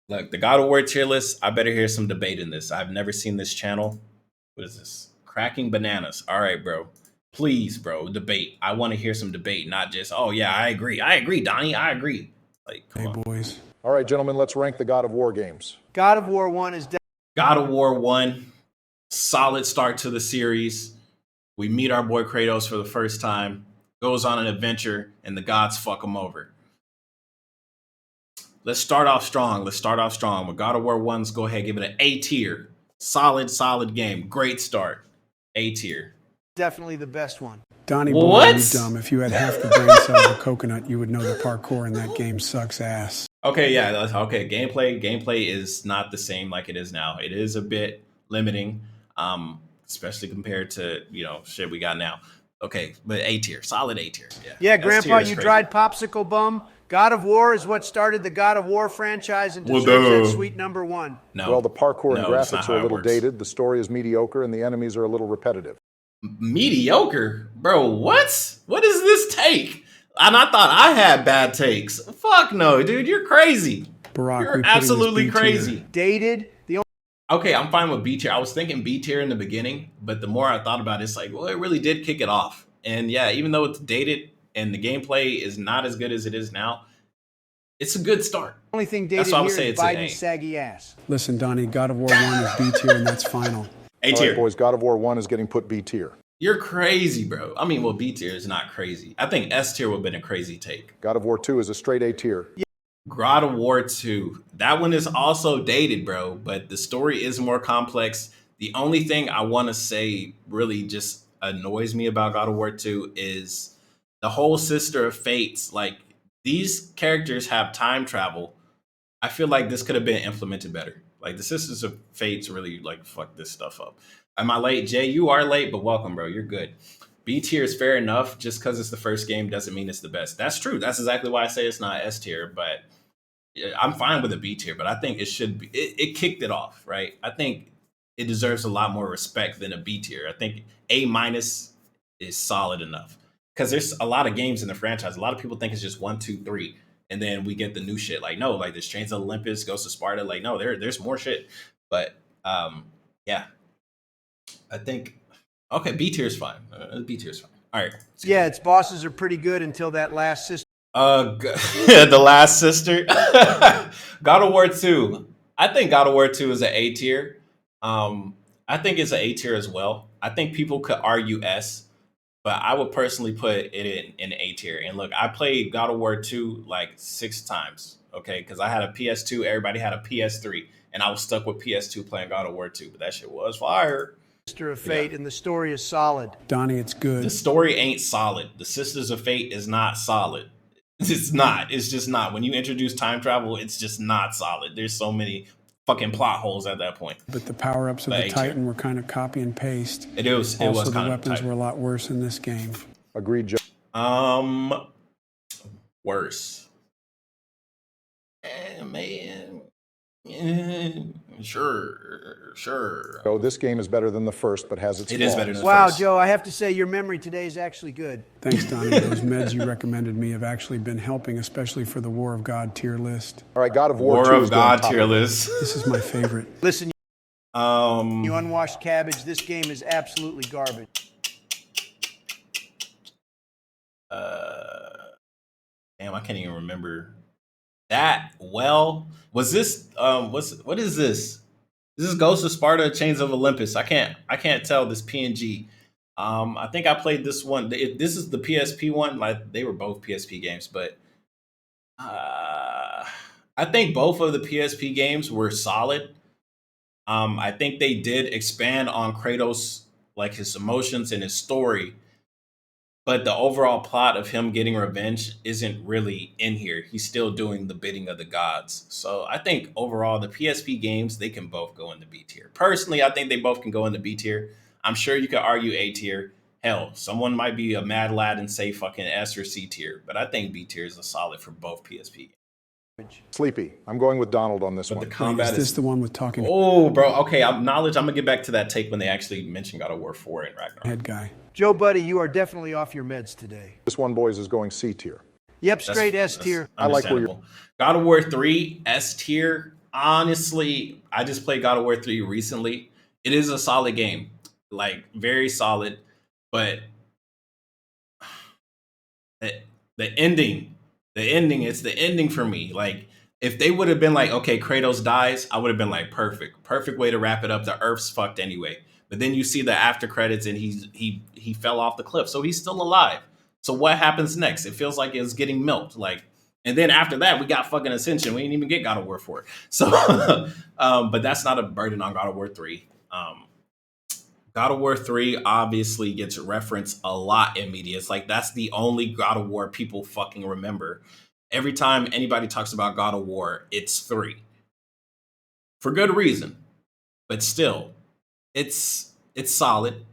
Look, the God of War tier list. I better hear some debate in this. I've never seen this channel. What is this? Cracking bananas. All right, bro. Please, bro, debate. I want to hear some debate, not just, oh yeah, I agree. I agree, Donnie. I agree. Like, come on. Boys. All right, gentlemen, let's rank the God of War games. God of War 1 is God of War 1, solid start to the series. We meet our boy Kratos for the first time, goes on an adventure, and the gods fuck him over. Let's start off strong. With God of War 1's, go ahead, give it an A tier. Solid game. Great start. A tier. definitely the best one. Donnie boy, What? you dumb. If you had half the brain cells of a coconut, you would know the parkour in that game sucks ass. Okay, yeah, okay. Gameplay is not the same like it is now. It is a bit limiting, especially compared to shit we got now. Okay, but A tier, solid A tier. Yeah, S Grandpa, tier is you crazy. dried popsicle bum. God of War is what started the God of War franchise and Well, deserves duh. that sweet number one. No, Well, the parkour and no, that's not graphics how are a it little works. dated, the story is mediocre, and the enemies are a little repetitive. Mediocre, bro. What? What is this take? And I thought I had bad takes. Fuck no, dude. You're crazy. Barack, we You're put him as absolutely B tier. crazy. Dated. The only Okay, I'm fine with B tier. I was thinking B tier in the beginning, but the more I thought about it, it's like, well, it really did kick it off. And yeah, even though it's dated and the gameplay is not as good as it is now, it's a good start. thing That's dated why I here would say is it's an A. Biden's saggy ass. Listen, Donnie, God of War 1 is B tier, and that's final. A All tier. right, boys, God of War 1 is getting put B tier. You're crazy, bro. I mean, well, B tier is not crazy. I think S tier would have been a crazy take. God of War 2 is a straight A tier. God of War 2. That one is also dated, bro, but the story is more complex. The only thing I want to say really just annoys me about God of War 2 is the whole Sister of Fates. Like, these characters have time travel. I feel like this could have been implemented better. Like, the Sisters of Fates really, like, fucked this stuff up. Am I late? Jay, you are late, but welcome, bro. You're good. B tier is fair enough. Just because it's the first game doesn't mean it's the best. That's true. That's exactly why I say it's not S tier, but I'm fine with a B tier, but I think it should be. It kicked it off, right? I think it deserves a lot more respect than a B tier. I think A minus is solid enough because there's a lot of games in the franchise. A lot of people think it's just 1, 2, 3, and then we get the new shit. Like no, like there's Chains of Olympus, Ghost of Sparta. Like no, there's more shit. But yeah, I think okay, B tier is fine. B tier is fine. All right. Yeah, its bosses are pretty good until that last sister. The Last Sister. God of War 2. I think God of War 2 is an A tier. I think it's an A tier as well. I think people could argue S, but I would personally put it in A tier. And look, I played God of War 2 like 6 times, okay? Because I had a PS2, everybody had a PS3, and I was stuck with PS2 playing God of War 2, but that shit was fire. Sister of Fate, and the story is solid. Donnie, it's good. The story ain't solid. The Sisters of Fate is not solid. It's not. It's just not. When you introduce time travel, it's just not solid. There's so many fucking plot holes at that point. But the power-ups of But the A tier. Titan were kind of copy and paste. It was Also, the kind of weapons tight. were a lot worse in this game. Agreed, Joe. Worse. Man. Sure. So this game is better than the first, but has its It flaws. is better than the Wow, first. Joe, I have to say your memory today is actually good. Thanks, Donnie. Those meds you recommended me have actually been helping, especially for the War of God tier list. All right, God of War, War 2 of is going God top tier of it. list. This is my favorite. Listen, you Um, unwashed cabbage, this game is absolutely garbage. damn, I can't even remember that well. Was this what is this? This is Ghost of Sparta, Chains of Olympus. I can't tell this PNG. I think I played this one. This is the PSP one. Like they were both PSP games, but I think both of the PSP games were solid. I think they did expand on Kratos, like his emotions and his story, but the overall plot of him getting revenge isn't really in here. He's still doing the bidding of the gods. So I think overall, the PSP games, they can both go in the B tier. Personally, I think they both can go in the B tier. I'm sure you could argue A tier. Hell, someone might be a mad lad and say fucking S or C tier, but I think B tier is a solid for both PSP games. Sleepy. I'm going with Donald on this But one. the combat Is this is... the one with talking Oh, bro. Okay, knowledge. I'm going to get back to that take when they actually mention God of War 4 and Ragnarok. head guy? Joe, buddy, you are definitely off your meds today. This one, boys, is going C tier. Yep, straight S tier. I like where you're- Understandable. God of War 3, S tier. honestly, I just played God of War 3 recently. It is a solid game, like very solid, but the, the ending, it's the ending for me. Like if they would have been like, okay, Kratos dies, I would have been like, perfect way to wrap it up. The Earth's fucked anyway. But then you see the after credits and he fell off the cliff, so he's still alive. So what happens next? It feels like it's getting milked. Like, and then after that, we got fucking Ascension. We didn't even get God of War 4. So, but that's not a burden on God of War 3. God of War 3 obviously gets referenced a lot in media. It's like that's the only God of War people fucking remember. Every time anybody talks about God of War, it's 3. For good reason. But still, it's solid.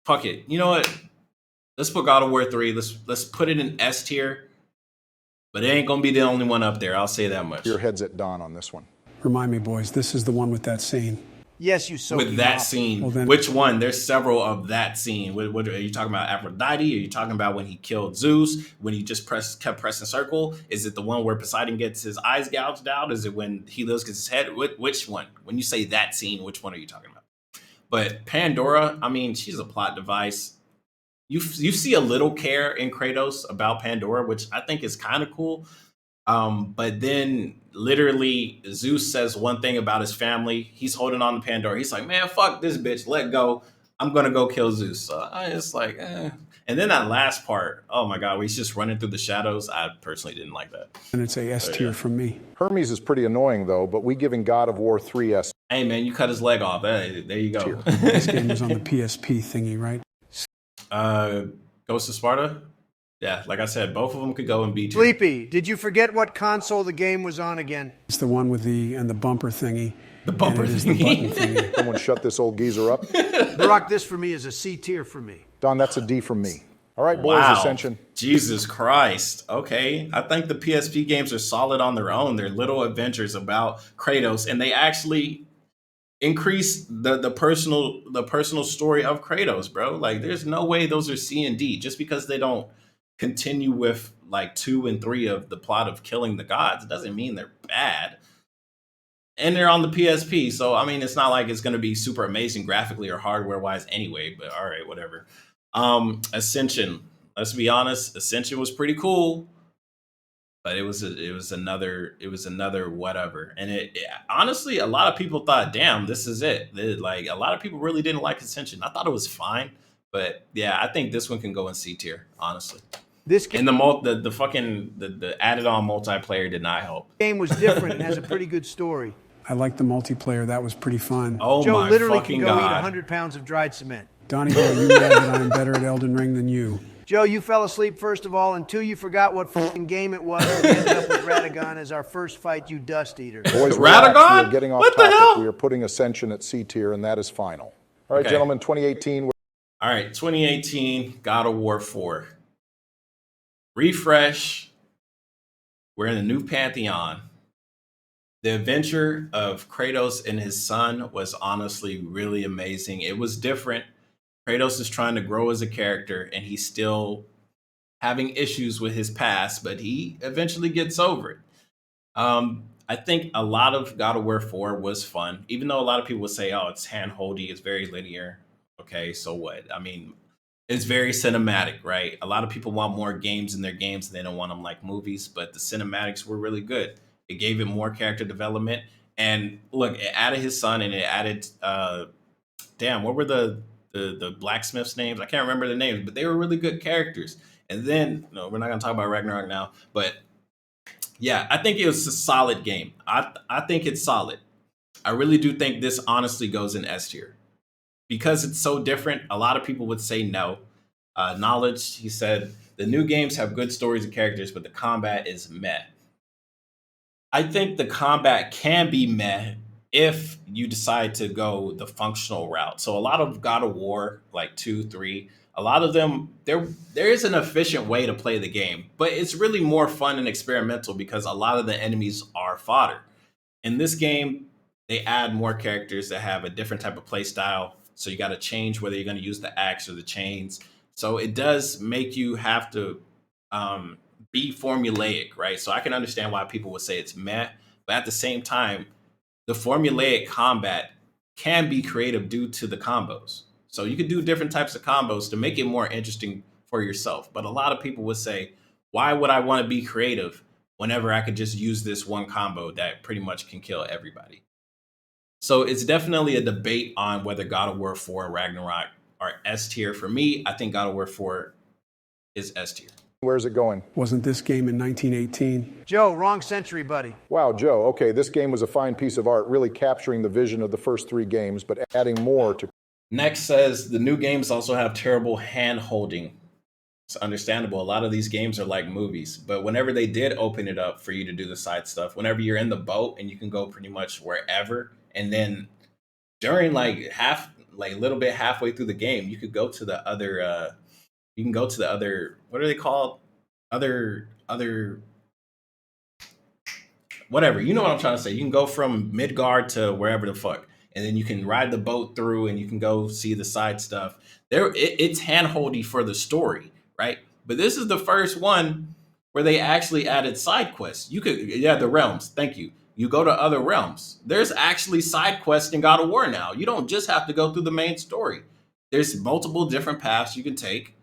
Fuck it. You know what? Let's put God of War 3. Let's put it in S tier. But it ain't gonna be the only one up there. I'll say that much. Your head's at Don on this one. Remind me, boys, this is the one with that scene. Yes, you so With that scene. Well, then- Which one? There's several of that scene. What are you talking about? Aphrodite? Are you talking about when he killed Zeus? When he just kept pressing circle? Is it the one where Poseidon gets his eyes gouged out? Is it when Helios gets his head? Which one? When you say that scene, which one are you talking about? But Pandora, I mean, she's a plot device. You see a little care in Kratos about Pandora, which I think is kind of cool. But then literally Zeus says one thing about his family. He's holding on to Pandora. He's like, man, fuck this bitch. Let go. I'm going to go kill Zeus. So I just like, eh. And then that last part, oh my God, he's just running through the shadows. I personally didn't like that. And it's a S tier from me. Hermes is pretty annoying, though, but we giving God of War 3 S. Hey, man, you cut his leg off. Hey, there you go. This game was on the PSP thingy, right? Ghost of Sparta? Yeah, like I said, both of them could go in B tier. Sleepy, did you forget what console the game was on again? It's the one with the bumper thingy. The bumper And it is the thingy. button thingy. Someone shut this old geezer up. Barack, this for me is a C tier for me. Don, that's a D from me. All right, boys, Wow. Ascension. Jesus Christ. Okay. I think the PSP games are solid on their own. They're little adventures about Kratos, and they actually increase the personal story of Kratos, bro. Like there's no way those are C and D. Just because they don't continue with like 2 and 3 of the plot of killing the gods doesn't mean they're bad. And they're on the PSP, so I mean it's not like it's going to be super amazing graphically or hardware wise anyway, but all right, whatever. Ascension, let's be honest, Ascension was pretty cool, but it was another whatever. And it honestly, a lot of people thought, damn, this is it. Like a lot of people really didn't like Ascension. I thought it was fine, but yeah, I think this one can go in C tier, honestly. This game, And the added on multiplayer did not help. game was different and has a pretty good story. I like the multiplayer. That was pretty fun. Oh Joe my literally fucking can go eat God. 100 pounds of dried cement. Donnie boy, you mad that I'm better at Elden Ring than you. Joe, you fell asleep first of all, and 2, you forgot what fucking game it was. We ended up with Radagon as our first fight, you dust eater. Boys, Radagon? relax. We are getting off What the topic. hell? We are putting Ascension at C tier, and that is final. All right, Okay. gentlemen, 2018. All right, 2018, God of War 4. Refresh. We're in the new Pantheon. The adventure of Kratos and his son was honestly really amazing. It was different. Kratos is trying to grow as a character, and he's still having issues with his past, but he eventually gets over it. I think a lot of God of War 4 was fun, even though a lot of people would say, oh, it's hand-holdy, it's very linear. Okay, so what? I mean, it's very cinematic, right? A lot of people want more games in their games, and they don't want them like movies, but the cinematics were really good. It gave it more character development. And look, it added his son, and it added, what were the blacksmiths' names? I can't remember the names, but they were really good characters. And then, no, we're not going to talk about Ragnarok now, but yeah, I think it was a solid game. I think it's solid. I really do think this honestly goes in S tier. Because it's so different, a lot of people would say no. Knowledge, he said, the new games have good stories and characters, but the combat is meh. I think the combat can be meh if you decide to go the functional route. So a lot of God of War, like 2, 3, a lot of them, there is an efficient way to play the game, but it's really more fun and experimental because a lot of the enemies are fodder. In this game, they add more characters that have a different type of play style. So you got to change whether you're going to use the axe or the chains. So it does make you have to be formulaic, right? So I can understand why people would say it's meh, but at the same time, the formulaic combat can be creative due to the combos. So you could do different types of combos to make it more interesting for yourself. But a lot of people would say, why would I want to be creative whenever I could just use this one combo that pretty much can kill everybody? So it's definitely a debate on whether God of War 4 and Ragnarok are S tier. For me, I think God of War 4 is S tier. Where's it going? Wasn't this game in 1918? Joe, wrong century, buddy. Wow, Joe, okay, this game was a fine piece of art, really capturing the vision of the first 3 games, but adding more to... Next says the new games also have terrible hand holding. It's understandable. A lot of these games are like movies, but whenever they did open it up for you to do the side stuff, whenever you're in the boat and you can go pretty much wherever, and then during like a little bit halfway through the game, you could go to the other you can go to the other, what are they called? Other whatever. You know what I'm trying to say. You can go from Midgard to wherever the fuck. And then you can ride the boat through and you can go see the side stuff. It's handholdy for the story, right? But this is the first one where they actually added side quests. You could, yeah, the realms. Thank you. You go to other realms. There's actually side quests in God of War now. You don't just have to go through the main story. There's multiple different paths you can take.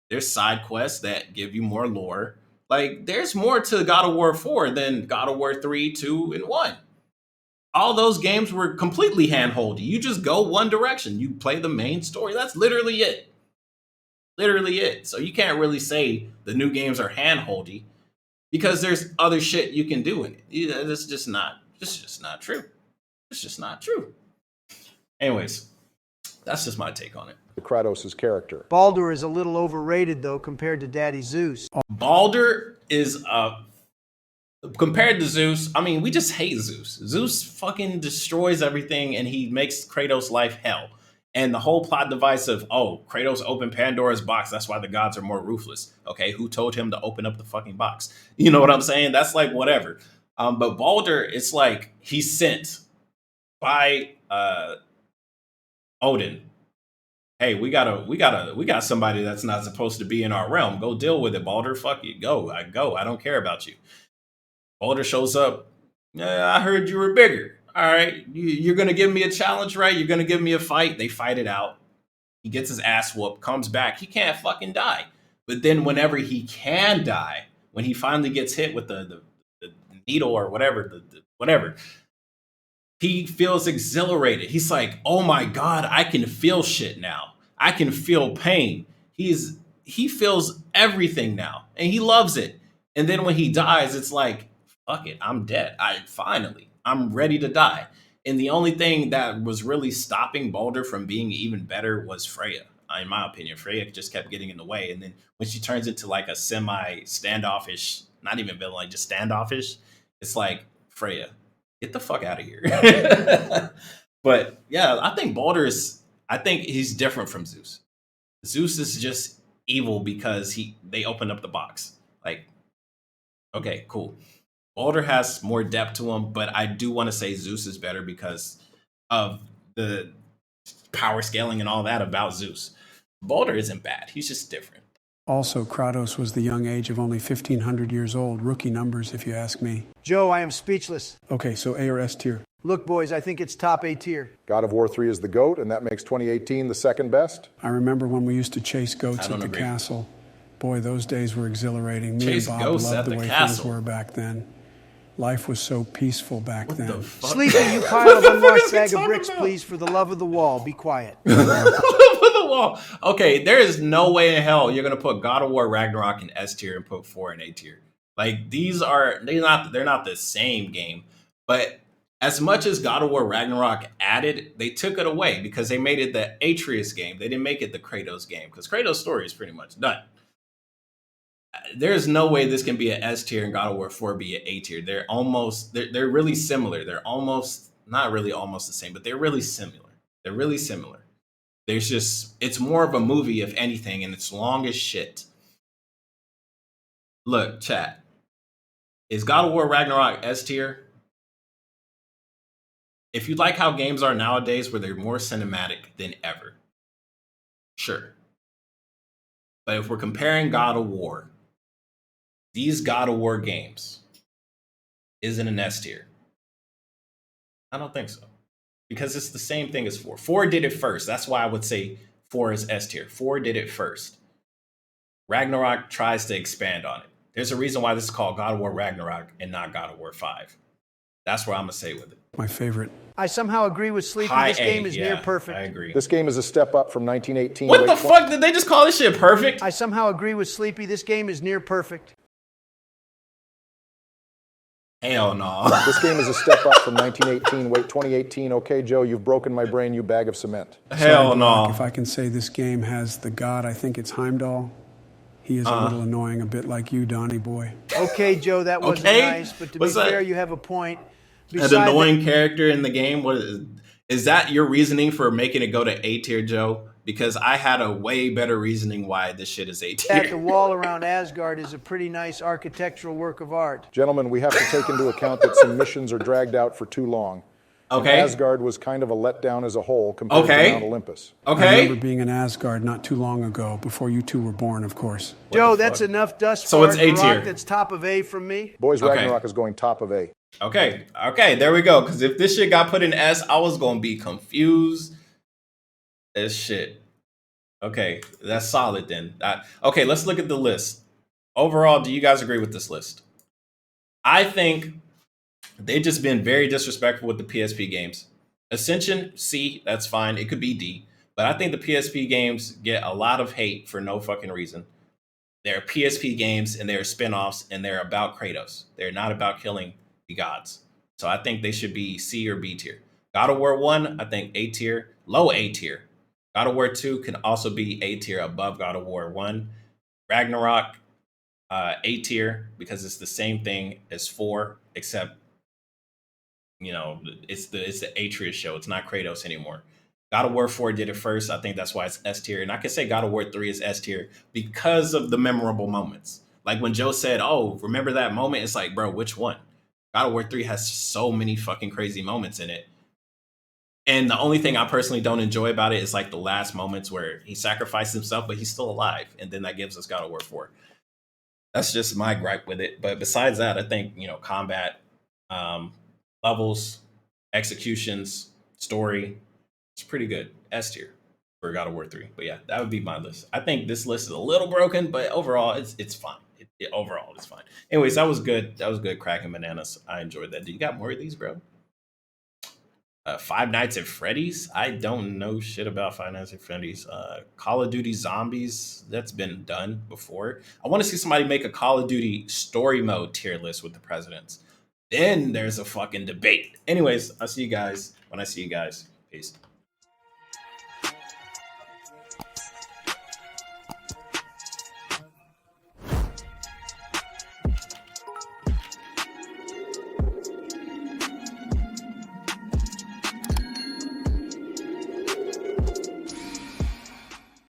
There's side quests that give you more lore. Like, there's more to God of War 4 than God of War 3, 2, and 1. All those games were completely handholdy. You just go one direction. You play the main story. That's literally it. Literally it. So you can't really say the new games are handholdy because there's other shit you can do in it. It's just not true. It's just not true. Anyways, that's just my take on it. Kratos' character. Baldur is a little overrated, though, compared to Daddy Zeus. Baldur is compared to Zeus, I mean, we just hate Zeus. Zeus fucking destroys everything and he makes Kratos' life hell. And the whole plot device of, oh, Kratos opened Pandora's box, that's why the gods are more ruthless. Okay, who told him to open up the fucking box? You know what I'm saying? That's like whatever. But Baldur, it's like he's sent by Odin. Hey, we got somebody that's not supposed to be in our realm. Go deal with it, Baldur. Fuck you. Go. I don't care about you. Baldur shows up. I heard you were bigger. All right. You're going to give me a challenge, right? You're going to give me a fight. They fight it out. He gets his ass whooped, comes back. He can't fucking die. But then whenever he can die, when he finally gets hit with the needle or whatever, whatever, he feels exhilarated. He's like, oh my God, I can feel shit now. I can feel pain. He feels everything now and he loves it. And then when he dies, it's like, fuck it, I'm dead. I'm ready to die. And the only thing that was really stopping Baldur from being even better was Freya. In my opinion, Freya just kept getting in the way. And then when she turns into like a semi-standoffish, not even villain, like just standoffish, it's like, Freya, get the fuck out of here. But yeah, I think he's different from Zeus. Zeus is just evil because they opened up the box. Like, okay, cool. Baldur has more depth to him, but I do want to say Zeus is better because of the power scaling and all that about Zeus. Baldur isn't bad. He's just different. Also, Kratos was the young age of only 1,500 years old. Rookie numbers, if you ask me. Joe, I am speechless. Okay, so A or S tier? Look, boys, I think it's top A tier. God of War 3 is the GOAT, and that makes 2018 the second best. I remember when we used to chase goats at the castle. Boy, those days were exhilarating. Me and Bob loved the way things were back then. Life was so peaceful back then. Sleepy, you pile of unwashed bag of bricks, please, for the love of the wall. Be quiet. For the wall. Okay, there is no way in hell you're gonna put God of War Ragnarok in S tier and put 4 in A tier. Like they're not the same game. But as much as God of War Ragnarok added, they took it away because they made it the Atreus game. They didn't make it the Kratos game because Kratos' story is pretty much done. There's no way this can be an S tier and God of War 4 be an A tier. They're really similar. They're not really almost the same, but they're really similar. They're really similar. It's more of a movie, if anything, and it's long as shit. Look, chat. Is God of War Ragnarok S tier? If you like how games are nowadays where they're more cinematic than ever, sure. But if we're comparing God of War, these God of War games isn't an S tier. I don't think so. Because it's the same thing as 4. 4 did it first. That's why I would say 4 is S tier. 4 did it first. Ragnarok tries to expand on it. There's a reason why this is called God of War Ragnarok and not God of War 5. That's what I'm going to say with it. My favorite. I somehow agree with Sleepy. This game is near perfect. I agree. This game is a step up from 1918. What the fuck? Did they just call this shit perfect? I somehow agree with Sleepy. This game is near perfect. Hell no. This game is a step up from 1918. Wait, 2018. Okay, Joe, you've broken my brain, you bag of cement. Hell no. If I can say this game has the god, I think it's Heimdall. He is a little annoying, a bit like you, Donnie boy. Okay, Joe, that wasn't nice, but to be fair, you have a point. An annoying character in the game? What is that your reasoning for making it go to A tier, Joe? Because I had a way better reasoning why this shit is A tier. The wall around Asgard is a pretty nice architectural work of art. Gentlemen, we have to take into account that some missions are dragged out for too long. Okay. And Asgard was kind of a letdown as a whole compared to Mount Olympus. Okay. I remember being in Asgard not too long ago, before you two were born, of course. Joe, that's enough dust. So it's A tier. That's top of A from me. Boys, Ragnarok is going top of A. Okay, there we go. Because if this shit got put in S, I was going to be confused as shit. Okay, that's solid then. Okay, let's look at the list. Overall, do you guys agree with this list? I think they've just been very disrespectful with the PSP games. Ascension, C, that's fine. It could be D. But I think the PSP games get a lot of hate for no fucking reason. They're PSP games and they're spin-offs and they're about Kratos. They're not about killing the gods. So I think they should be C or B tier. God of War 1, I think A tier, low A tier. God of War 2 can also be A tier above God of War 1. Ragnarok, A tier, because it's the same thing as 4, except, you know, it's the Atreus show. It's not Kratos anymore. God of War 4 did it first. I think that's why it's S tier. And I could say God of War 3 is S tier because of the memorable moments. Like when Joe said, oh, remember that moment? It's like, bro, which one? God of War 3 has so many fucking crazy moments in it. And the only thing I personally don't enjoy about it is like the last moments where he sacrificed himself, but he's still alive. And then that gives us God of War 4. That's just my gripe with it. But besides that, I think, you know, combat, levels, executions, story, it's pretty good. S tier for God of War 3. But yeah, that would be my list. I think this list is a little broken, but overall, it's fine. Overall, it's fine. Anyways, that was good. That was good. Cracking bananas. I enjoyed that. Do you got more of these, bro? Five Nights at Freddy's. I don't know shit about Five Nights at Freddy's. Call of Duty Zombies. That's been done before. I want to see somebody make a Call of Duty story mode tier list with the presidents. Then there's a fucking debate. Anyways, I'll see you guys when I see you guys. Peace.